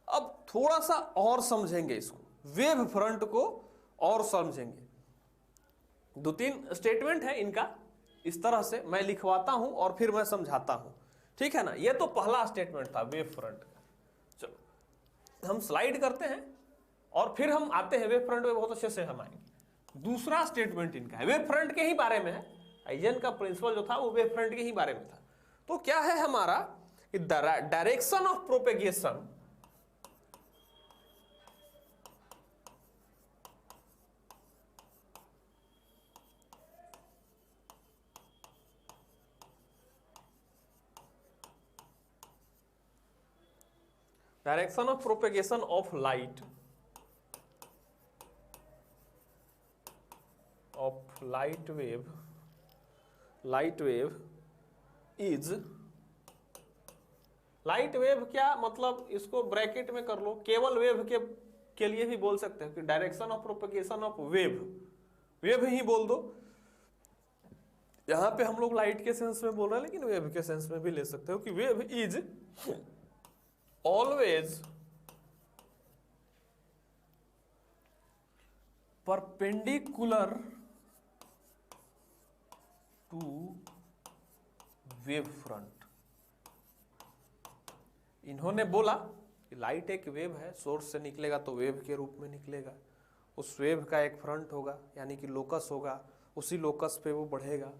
अब थोड़ा सा और समझेंगे इसको, वेव फ्रंट को और समझेंगे। दो तीन स्टेटमेंट है इनका, इस तरह से मैं लिखवाता हूं और फिर मैं समझाता हूं। ठीक है ना? ये तो पहला स्टेटमेंट था वेव फ्रंट का। चलो हम स्लाइड करते हैं और फिर हम आते हैं वेव फ्रंट में, बहुत अच्छे से हम आएंगे। दूसरा स्टेटमेंट इनका है, वेव फ्रंट के ही बारे में है। हाइजन का प्रिंसिपल जो था वो वेव फ्रंट के ही बारे में था। तो क्या है हमारा? Direction of propagation direction of propagation of light light wave is, light wave क्या मतलब? इसको ब्रैकेट में कर लो, केवल वेव के लिए भी बोल सकते हैं कि direction of propagation of wave ही बोल दो। यहां पे हम लोग लाइट के सेंस में बोल रहे हैं, लेकिन वेव के सेंस में भी ले सकते हो कि wave is always perpendicular to wave front. इन्होंने बोला कि लाइट एक वेव है, सोर्स से निकलेगा तो वेव के रूप में निकलेगा, उस वेव का एक फ्रंट होगा यानी कि लोकस होगा, उसी लोकस पे वो बढ़ेगा।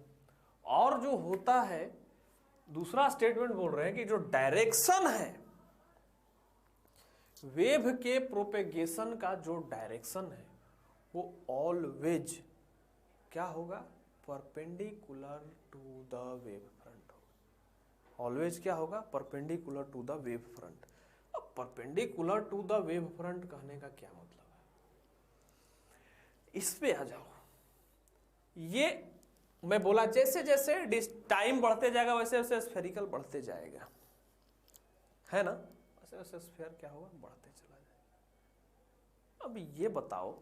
और जो होता है, दूसरा स्टेटमेंट बोल रहे हैं कि जो डायरेक्शन है वेव के प्रोपेगेशन का, जो डायरेक्शन है वो ऑलवेज क्या होगा? Perpendicular to the wave front होगा। ऑलवेज क्या होगा? Perpendicular to the wave front. अब perpendicular to the wave front कहने का क्या मतलब है? इस पे आ जाओ। ये मैं बोला जैसे जैसे टाइम बढ़ते जाएगा वैसे वैसे स्फेरिकल बढ़ते जाएगा, है ना? वैसे वैसे स्फेयर क्या होगा? बढ़ते चला जाएगा। अब ये बताओ,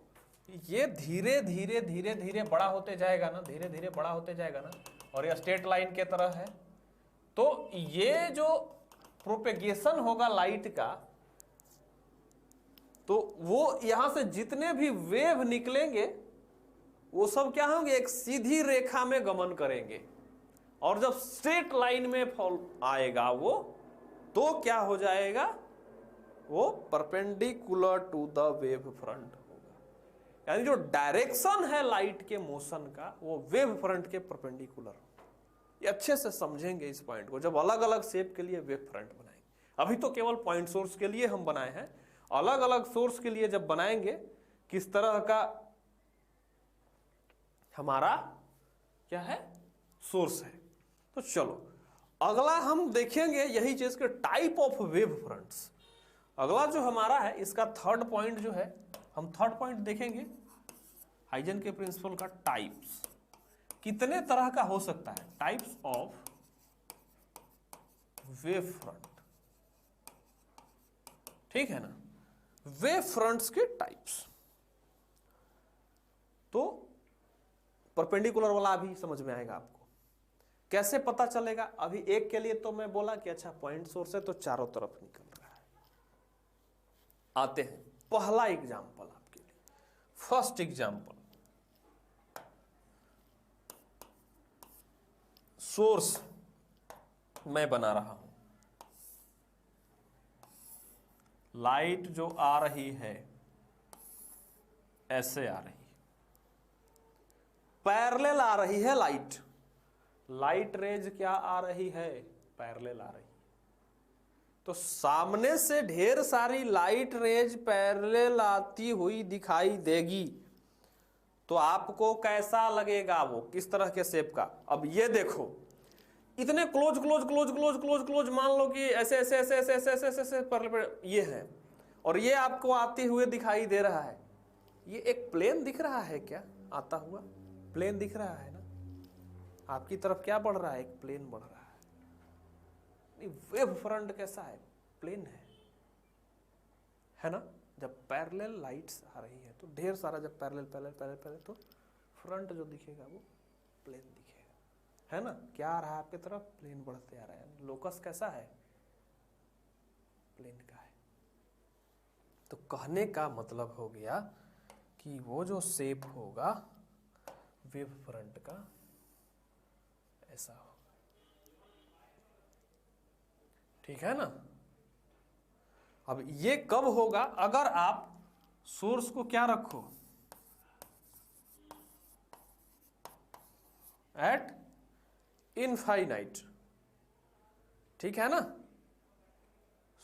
ये धीरे धीरे धीरे धीरे बड़ा होते जाएगा ना, धीरे धीरे बड़ा होते जाएगा ना, और ये स्ट्रेट लाइन के तरह है। तो ये जो प्रोपेगेशन होगा लाइट का, तो वो यहां से जितने भी वेव निकलेंगे वो सब क्या होंगे? एक सीधी रेखा में गमन करेंगे। और जब स्ट्रेट लाइन में फॉल आएगा वो, तो क्या हो जाएगा? वो perpendicular to the wave front होगा। यानी जो डायरेक्शन है लाइट के मोशन का वो वेव फ्रंट के परपेंडिकुलर। ये अच्छे से समझेंगे इस पॉइंट को जब अलग अलग शेप के लिए वेव फ्रंट बनाएंगे। अभी तो केवल पॉइंट सोर्स के लिए हम बनाए हैं, अलग अलग सोर्स के लिए जब बनाएंगे किस तरह का हमारा क्या है? सोर्स है। तो चलो अगला हम देखेंगे यही चीज के टाइप ऑफ वेव फ्रंट्स। अगला जो हमारा है इसका थर्ड पॉइंट जो है, हम थर्ड पॉइंट देखेंगे हाइजन के प्रिंसिपल का टाइप्स। कितने तरह का हो सकता है? Types of wave front. ठीक है ना? वेव फ्रंट्स के टाइप्स। तो परपेंडिकुलर वाला अभी समझ में आएगा आपको। कैसे पता चलेगा? अभी एक के लिए तो मैं बोला कि अच्छा पॉइंट सोर्स है तो चारों तरफ निकल रहा है। आते हैं पहला एग्जांपल आपके लिए। फर्स्ट एग्जांपल, सोर्स मैं बना रहा हूं, लाइट जो आ रही है ऐसे आ रही है, पैरेलल आ रही है लाइट। लाइट रेज क्या आ रही है, पैरेलल आ रही है। तो सामने से ढेर सारी लाइट रेज पैरेलल आती हुई दिखाई देगी, तो आपको कैसा लगेगा, वो किस तरह के शेप का। अब ये देखो, इतने close close close close close close, मान लो कि ऐसे ऐसे ऐसे ऐसे ऐसे ऐसे ऐसे ऐसे पैरेलल ये है, और ये आपको आते हुए दिखाई दे रहा है। ये एक प्लेन दिख रहा है क्या, आता हुआ प्लेन दिख रहा है ना, आपकी तरफ क्या बढ़ रहा है, एक प्लेन बढ़ रहा है। वेव फ्रंट कैसा है, प्लेन है ना। जब पैरेलल लाइट्स आ रही है तो ढेर सारा, जब पैरेलल पैरेलल पैरेलल पैरेलल, तो फ्रंट जो दिखेगा वो प्लेन दिखेगा, है ना। क्या आ रहा है आपके तरफ, प्लेन बढ़ते आ रहा है। लोकस कैसा है, प्लेन का है। तो कहने का मतलब हो गया कि वो जो शेप होगा वेव फ्रंट का ऐसा होगा, ठीक है ना। अब ये कब होगा, अगर आप सोर्स को क्या रखो, एट इनफाइनाइट, ठीक है ना।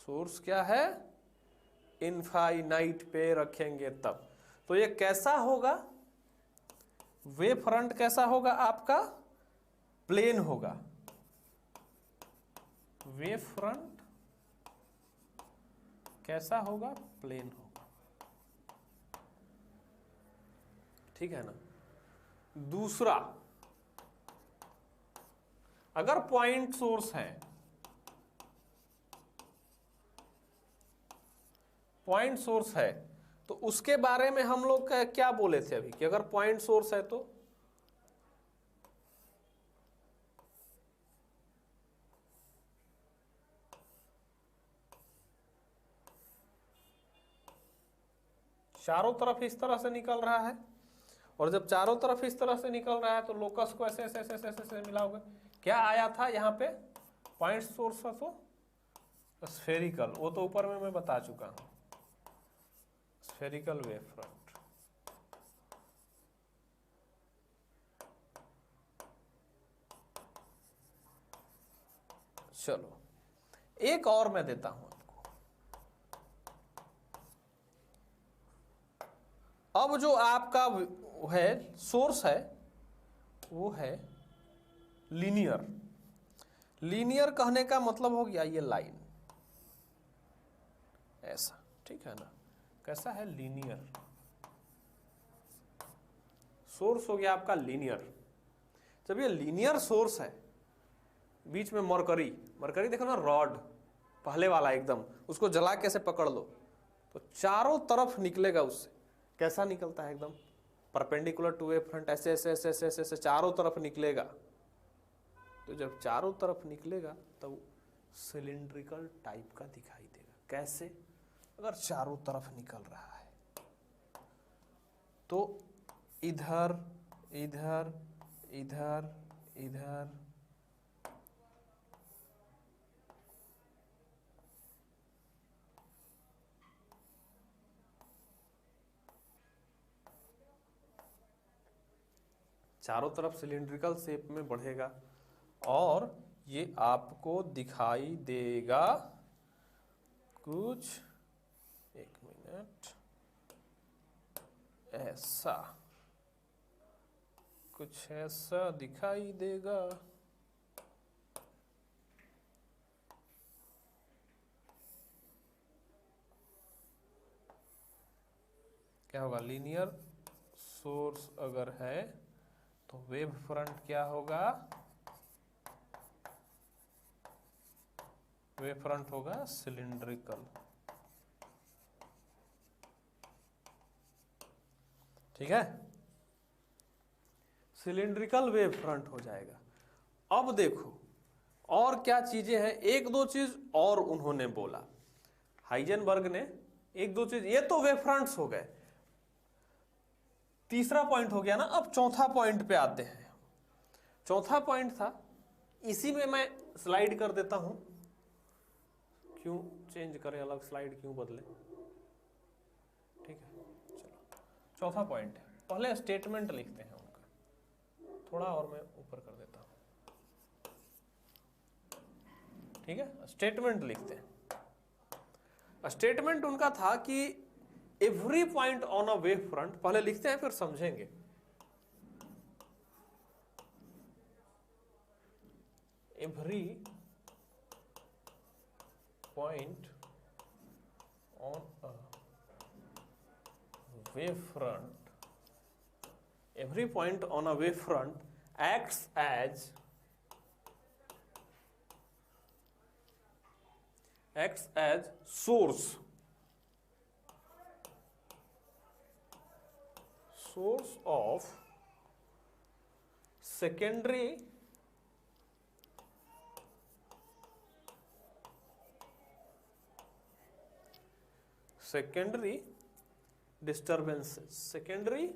सोर्स क्या है, इनफाइनाइट पे रखेंगे तब। तो ये कैसा होगा, वेव फ्रंट कैसा होगा आपका, प्लेन होगा। वेव फ्रंट कैसा होगा, प्लेन होगा, ठीक है ना। दूसरा, अगर पॉइंट सोर्स है, पॉइंट सोर्स है, तो उसके बारे में हम लोग क्या बोले थे अभी, कि अगर पॉइंट सोर्स है तो चारों तरफ इस तरह से निकल रहा है, और जब चारों तरफ इस तरह से निकल रहा है तो लोकस को ऐसे ऐसे ऐसे ऐसे ऐसे मिलाओगे, क्या आया था यहाँ पे, पॉइंट सोर्स था तो स्फेरिकल, वो तो ऊपर में मैं बता चुका हूं, स्फेरिकल वेव फ्रंट। चलो एक और मैं देता हूं आपको। अब जो आपका है सोर्स है वो है लीनियर। लीनियर कहने का मतलब हो गया ये लाइन ऐसा, ठीक है ना। कैसा है, लीनियर। सोर्स हो गया आपका लीनियर। जब ये लीनियर सोर्स है, बीच में मरकरी, मरकरी देखो ना, रॉड पहले वाला एकदम, उसको जला के ऐसे पकड़ लो तो चारों तरफ निकलेगा उससे। कैसा निकलता है, एकदम परपेंडिकुलर टू वेव फ्रंट, ऐसे ऐसे ऐसे ऐसे ऐसे ऐसे चारों तरफ निकलेगा। तो जब चारों तरफ निकलेगा तब सिलिंड्रिकल टाइप का दिखाई देगा। कैसे, अगर चारों तरफ निकल रहा है तो इधर इधर इधर इधर, चारों तरफ सिलिंड्रिकल शेप में बढ़ेगा, और ये आपको दिखाई देगा कुछ, एक मिनट, ऐसा, कुछ ऐसा दिखाई देगा। क्या होगा, लीनियर सोर्स अगर है तो वेव फ्रंट क्या होगा, वेव फ्रंट होगा सिलिंड्रिकल, ठीक है। सिलिंड्रिकल वेव फ्रंट हो जाएगा। अब देखो और क्या चीजें हैं, एक दो चीज और उन्होंने बोला, हाइजेनबर्ग ने एक दो चीज, ये तो वेव फ्रंट्स हो गए। तीसरा पॉइंट हो गया ना। अब चौथा पॉइंट पे आते हैं। चौथा पॉइंट था, इसी में मैं स्लाइड कर देता हूं, क्यों चेंज करें, अलग स्लाइड क्यों बदले, ठीक है। चलो चौथा पॉइंट है, पहले स्टेटमेंट लिखते हैं उनका, थोड़ा और मैं ऊपर कर देता हूं। ठीक है, स्टेटमेंट लिखते हैं। स्टेटमेंट उनका था कि every point on a wave front, पहले लिखते हैं फिर समझेंगे। Every point on a wave front, every point on a wave front acts as source of secondary disturbances. Secondary,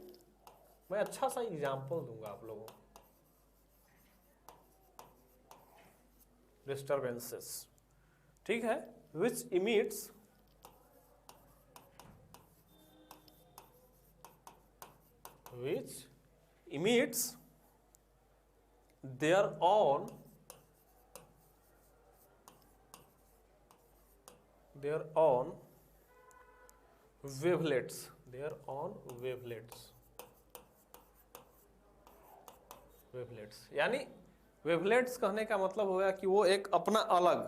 मैं अच्छा सा एग्जाम्पल दूंगा आप लोगों को। डिस्टर्बेंसेस, ठीक है, विच emits their own wavelets, यानी वेवलेट्स कहने का मतलब हो गया कि वो एक अपना अलग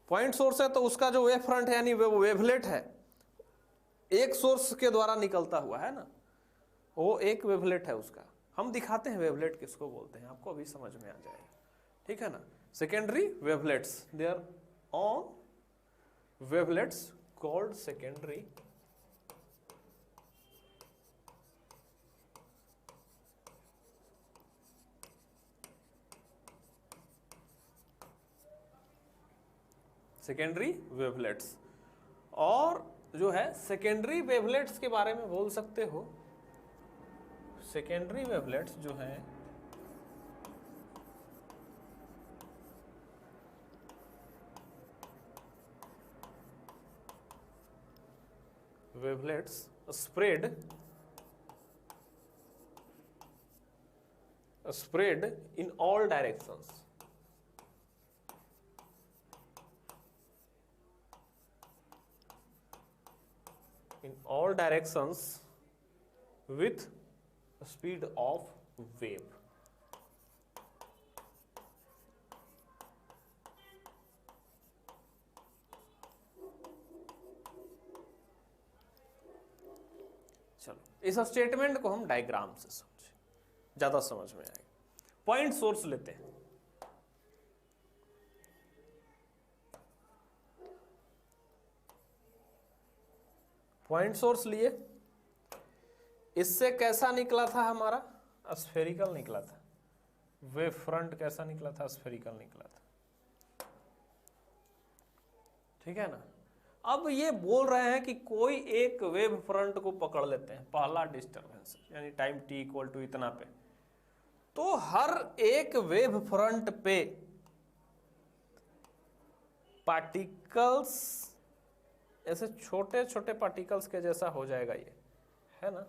पॉइंट सोर्स है, तो उसका जो वेव फ्रंट है यानी वो वेवलेट है, एक सोर्स के द्वारा निकलता हुआ है ना, वो एक वेवलेट है उसका। हम दिखाते हैं वेवलेट किसको बोलते हैं, आपको अभी समझ में आ जाएगा, ठीक है ना। Secondary wavelets, their own wavelets called secondary wavelets. और जो है सेकेंडरी वेवलेट्स के बारे में बोल सकते हो, सेकेंडरी वेवलेट्स जो है wavelets spread in all directions, with speed of wave। चलो इस स्टेटमेंट को हम डायग्राम से समझे, ज्यादा समझ में आएगा। पॉइंट सोर्स लेते हैं। पॉइंट सोर्स लिए, इससे कैसा निकला था हमारा, स्फेरिकल निकला था। वेव फ्रंट कैसा निकला था, स्फेरिकल निकला था, ठीक है ना। अब ये बोल रहे हैं कि कोई एक वेव फ्रंट को पकड़ लेते हैं, पहला डिस्टर्बेंस यानी टाइम t इक्वल टू इतना पे, तो हर एक वेव फ्रंट पे पार्टिकल्स ऐसे छोटे छोटे पार्टिकल्स के जैसा हो जाएगा, ये है ना।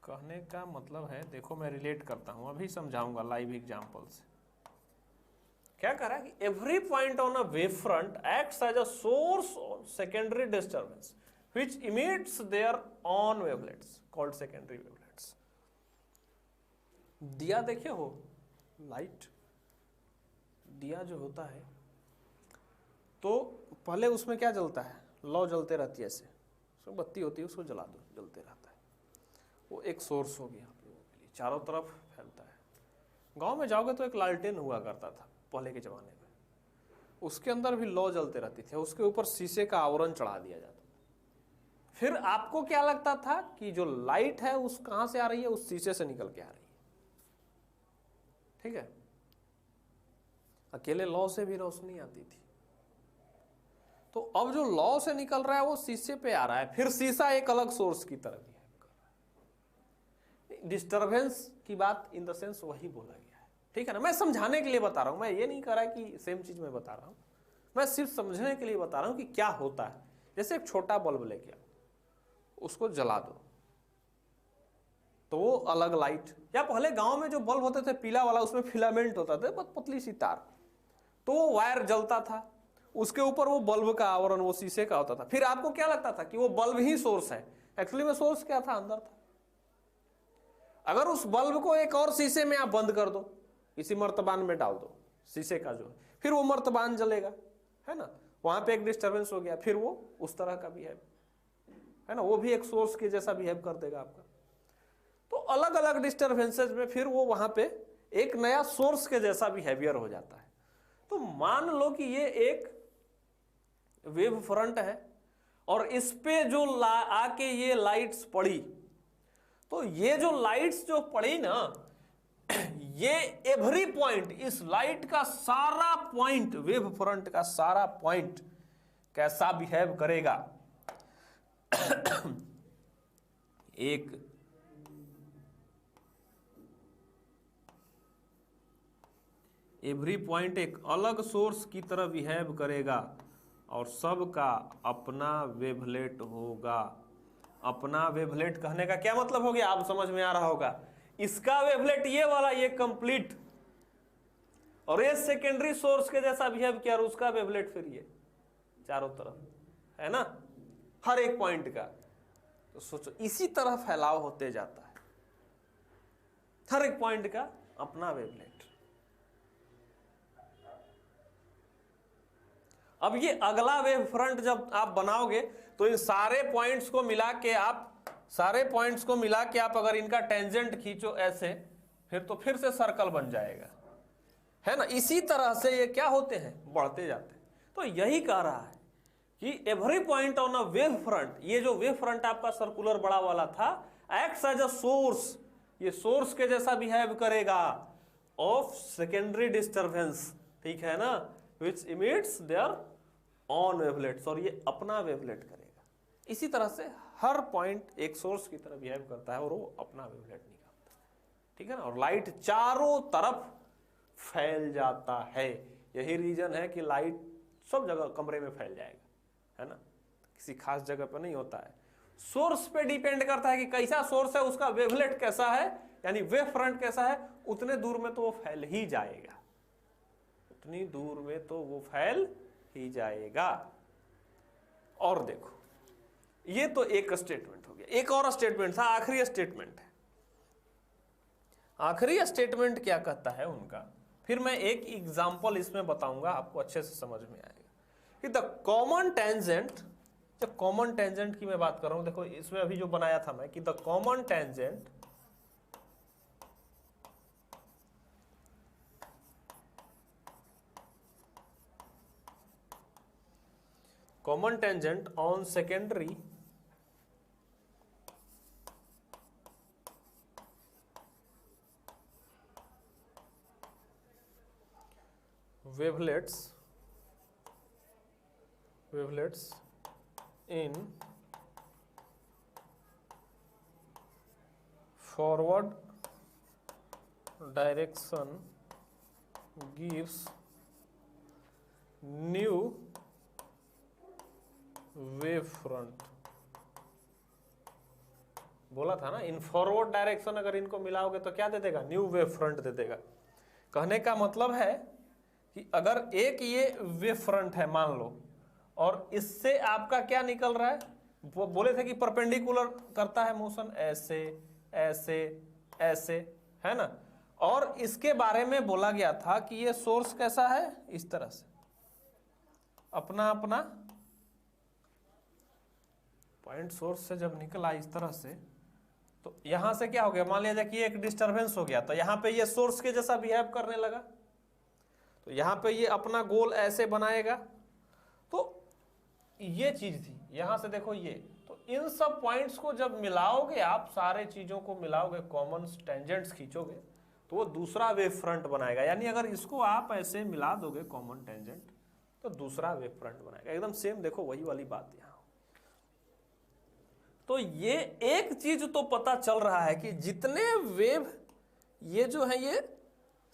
कहने का मतलब है, देखो मैं रिलेट करता हूं, अभी समझाऊंगा लाइव एग्जांपल से। क्या कह रहा है कि every point on a wave front acts as a source of secondary disturbance which emits their own wavelets called secondary wavelets. दिया देखे हो, लाइट दिया जो होता है, तो पहले उसमें क्या जलता है, लौ जलते रहती है, ऐसे उसमें बत्ती होती है, उसको जला दो, जलते रहता है। वो एक सोर्स हो गया आप लोगों के लिए, चारों तरफ फैलता है। गांव में जाओगे तो एक लालटेन हुआ करता था पहले के ज़माने में, उसके अंदर भी लौ जलते रहती थी, उसके ऊपर शीशे का आवरण चढ़ा दिया जाता था। फिर आपको क्या लगता था कि जो लाइट है उस कहाँ से आ रही है, उस शीशे से निकल के आ रही है, ठीक है। अकेले लौ से भी रोशनी आती थी, तो अब जो लौ से निकल रहा है वो शीशे पे आ रहा है, फिर शीशा एक अलग सोर्स की तरह बिहेव कर रहा है। डिस्टर्बेंस की बात इन द सेंस वही बोला गया है, ठीक है ना। मैं समझाने के लिए बता रहा हूं, मैं ये नहीं कह रहा कि सेम चीज मैं बता रहा हूं, मैं सिर्फ समझने के लिए बता रहा हूं कि क्या होता है। जैसे एक छोटा बल्ब लेके आओ, उसको जला दो तो वो अलग लाइट, या पहले गांव में जो बल्ब होते थे पीला वाला, उसमें फिलामेंट होता था, बहुत पतली सी तार, तो वो वायर जलता था, उसके ऊपर वो बल्ब का आवरण वो शीशे का होता था। फिर आपको क्या लगता था कि वो बल्ब ही सोर्स है, एक्चुअली में सोर्स क्या था, अंदर था। अगर उस बल्ब को एक और शीशे में आप बंद कर दो, इसी मर्तबान में डाल दो शीशे का जो है, फिर वो मर्तबान जलेगा, है ना, वहां पे एक डिस्टर्बेंस हो गया, फिर वो उस तरह का बिहेव, है ना, वो भी एक सोर्स के जैसा बिहेव कर देगा आपका। तो अलग अलग डिस्टर्बेंसेस में फिर वो वहां पे एक नया सोर्स के जैसा बिहेवियर हो जाता है। तो मान लो कि ये एक वेव फ्रंट है और इस पे जो आके ये लाइट्स पड़ी, तो ये जो लाइट्स जो पड़ी ना, ये एवरी पॉइंट, इस लाइट का सारा पॉइंट, वेव फ्रंट का सारा पॉइंट कैसा बिहेव करेगा, एक एवरी पॉइंट एक अलग सोर्स की तरह बिहेव करेगा और सबका अपना वेवलेट होगा। अपना वेवलेट कहने का क्या मतलब हो गया, आप समझ में आ रहा होगा। इसका वेवलेट ये वाला, ये कंप्लीट, और ये सेकेंडरी सोर्स के जैसा बिहेव किया, और उसका वेवलेट फिर ये चारों तरफ, है ना, हर एक पॉइंट का। तो सोचो इसी तरह फैलाव होते जाता है, हर एक पॉइंट का अपना वेवलेट। अब ये अगला वेव फ्रंट जब आप बनाओगे तो इन सारे पॉइंट्स को मिला के आप अगर इनका टेंजेंट खींचो ऐसे, फिर से सर्कल बन जाएगा, है ना। इसी तरह से ये क्या होते हैं, बढ़ते जाते हैं। तो यही कह रहा है कि every point on a wave front, ये जो वेव फ्रंट आपका सर्कुलर बड़ा वाला था, एक्ट्स एज अ सोर्स, ये सोर्स के जैसा बिहेव करेगा ऑफ सेकेंडरी डिस्टर्बेंस, ठीक है ना, विच इमिट्स देयर ऑन वेवलेट्स, और ये अपना वेवलेट करेगा। इसी तरह से हर पॉइंट एक सोर्स की तरह बिहेव करता है और वो अपना वेवलेट निकालता है, ठीक है ना। और लाइट चारों तरफ फैल जाता है। यही रीजन है कि लाइट सब जगह कमरे में फैल जाएगा, है ना, किसी खास जगह पर नहीं होता है। सोर्स पे डिपेंड करता है कि कैसा सोर्स है, उसका वेवलेट कैसा है, यानी वेव फ्रंट कैसा है, उतने दूर में तो वो फैल ही जाएगा, उतनी दूर में तो वो फैल ही जाएगा। और देखो, ये तो एक स्टेटमेंट हो गया। एक और स्टेटमेंट था, आखिरी स्टेटमेंट है। आखिरी स्टेटमेंट क्या कहता है उनका, फिर मैं एक एग्जांपल इसमें बताऊंगा, आपको अच्छे से समझ में आएगा कि द कॉमन टेंजेंट, जब कॉमन टेंजेंट की मैं बात कर रहा हूं, देखो इसमें अभी जो बनाया था मैं कि the common tangent on secondary wavelets in forward direction gives new wave front. बोला था ना, इन फॉरवर्ड डायरेक्शन अगर इनको मिलाओगे तो क्या दे देगा, न्यू वेव फ्रंट दे देगा। कहने का मतलब है कि अगर एक ये वेव फ्रंट है मान लो, और इससे आपका क्या निकल रहा है, वो बोले थे कि परपेंडिकुलर करता है मोशन, ऐसे ऐसे ऐसे, है ना। और इसके बारे में बोला गया था कि ये सोर्स कैसा है, इस तरह से अपना अपना पॉइंट सोर्स से जब निकला इस तरह से, तो यहां से क्या हो गया, मान लीजिए कि एक डिस्टरबेंस हो गया, तो यहां पे ये सोर्स के जैसा बिहेव करने लगा, तो यहां पे ये अपना गोल ऐसे बनाएगा। तो ये चीज थी, यहां से देखो ये, तो इन सब पॉइंट्स को जब मिलाओगे आप, सारे चीजों को मिलाओगे, कॉमन टेंजेंट्स खींचोगे, तो वो दूसरा वेव फ्रंट बनाएगा। यानी अगर इसको आप ऐसे मिला दोगे कॉमन टेंजेंट, तो दूसरा वेव फ्रंट बनाएगा। एकदम सेम देखो वही वाली बात यहां। तो ये एक चीज तो पता चल रहा है कि जितने वेव ये जो है ये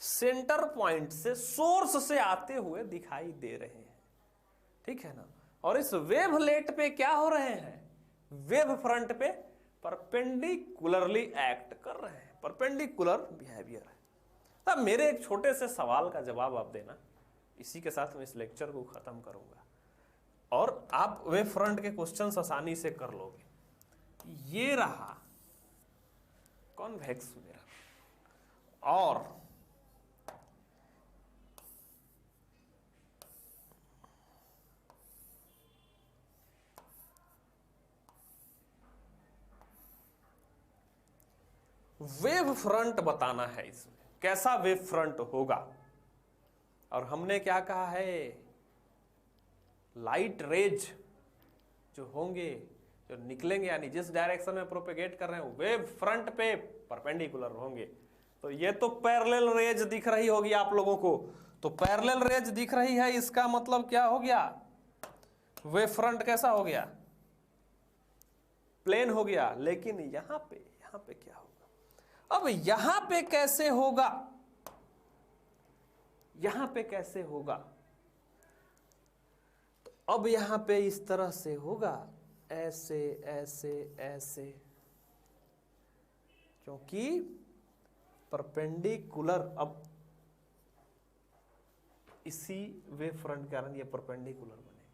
सेंटर पॉइंट से, सोर्स से आते हुए दिखाई दे रहे हैं, ठीक है ना। और इस वेवलेट पे क्या हो रहे हैं, वेव फ्रंट पे परपेंडिकुलरली एक्ट कर रहे हैं, परपेंडिकुलर बिहेवियर है। तब मेरे एक छोटे से सवाल का जवाब आप देना इसी के साथ मैं इस लेक्चर को खत्म करूंगा और आप वेव फ्रंट के क्वेश्चंस आसानी से कर लोगे। ये रहा कॉन्वेक्स मिरर और वेव फ्रंट बताना है, इसमें कैसा वेव फ्रंट होगा। और हमने क्या कहा है, लाइट रेज जो होंगे, जो निकलेंगे यानी जिस डायरेक्शन में प्रोपेगेट कर रहे हैं वेव फ्रंट पे परपेंडिकुलर होंगे। तो ये तो पैरेलल रेज दिख रही होगी आप लोगों को, तो पैरेलल रेज दिख रही है, इसका मतलब क्या हो गया, वेव फ्रंट कैसा हो गया, प्लेन हो गया। लेकिन यहां पे क्या होगा, अब यहां पे कैसे होगा, यहां पे कैसे होगा, तो अब यहां पे इस तरह से होगा, ऐसे ऐसे ऐसे, क्योंकि परपेंडिकुलर, अब इसी वेव फ्रंट के कारण ये परपेंडिकुलर बनेगा।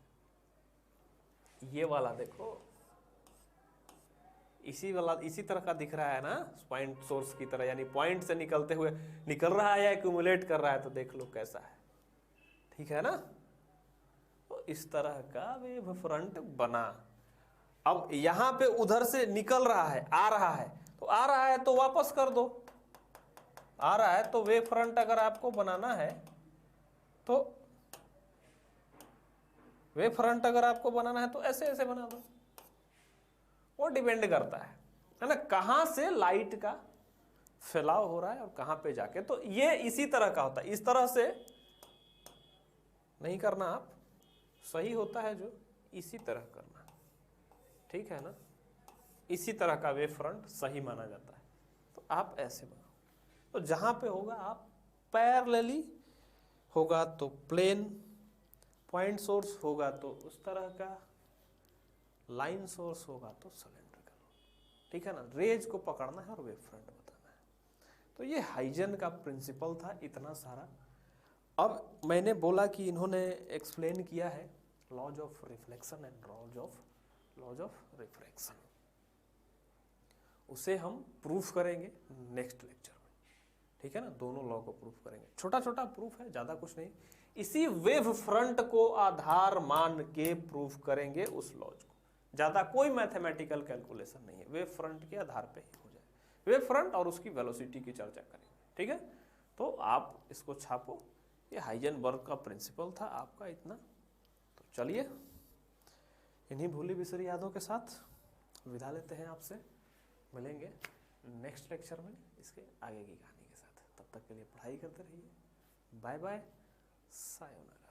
ये वाला देखो इसी तरह का दिख रहा है ना, पॉइंट सोर्स की तरह, यानी पॉइंट से निकलते हुए निकल रहा है या एक्यूमुलेट कर रहा है, तो देख लो कैसा है, ठीक है ना। तो इस तरह का वेव फ्रंट बना। अब यहां पे उधर से निकल रहा है, आ रहा है, तो आ रहा है तो वापस कर दो, आ रहा है तो वेव फ्रंट अगर आपको बनाना है तो वेव फ्रंट अगर आपको बनाना है तो ऐसे ऐसे बना दो। वो डिपेंड करता है ना, कहां से लाइट का फैलाव हो रहा है और कहां पे जाके। तो ये इसी तरह का होता है, इस तरह से नहीं करना आप, सही होता है जो इसी तरह करना, ठीक है ना, इसी तरह का वेव फ्रंट सही माना जाता है। तो आप ऐसे बनाओ, तो जहां पे होगा आप पैरेलली होगा तो प्लेन, पॉइंट सोर्स होगा तो उस तरह का, लाइन सोर्स होगा तो सिलेंड्रिकल, ठीक है ना। रेज को पकड़ना है और वेव फ्रंट बताना है। तो ये हाइजन का प्रिंसिपल था, इतना सारा। अब मैंने बोला कि इन्होंने एक्सप्लेन किया है laws of reflection and laws of refraction, उसे हम प्रूफ करेंगे नेक्स्ट लेक्चर में, ठीक है ना। दोनों लॉ को प्रूफ करेंगे, छोटा छोटा प्रूफ है, ज्यादा कुछ नहीं। इसी वेव फ्रंट को आधार मान के प्रूफ करेंगे उस लॉज को, ज्यादा कोई मैथमेटिकल कैलकुलेशन नहीं है, वेव फ्रंट के आधार पे ही हो जाए, वेव फ्रंट और उसकी वेलोसिटी की चर्चा करेंगे, ठीक है। तो आप इसको छापो, ये हाइजेनबर्ग का प्रिंसिपल था आपका इतना। तो चलिए इन्हीं भूली बिसरी यादों के साथ विदा लेते हैं आपसे, मिलेंगे नेक्स्ट लेक्चर में इसके आगे की कहानी के साथ। तब तक के लिए पढ़ाई करते रहिए, बाय बाय, सायोनारा।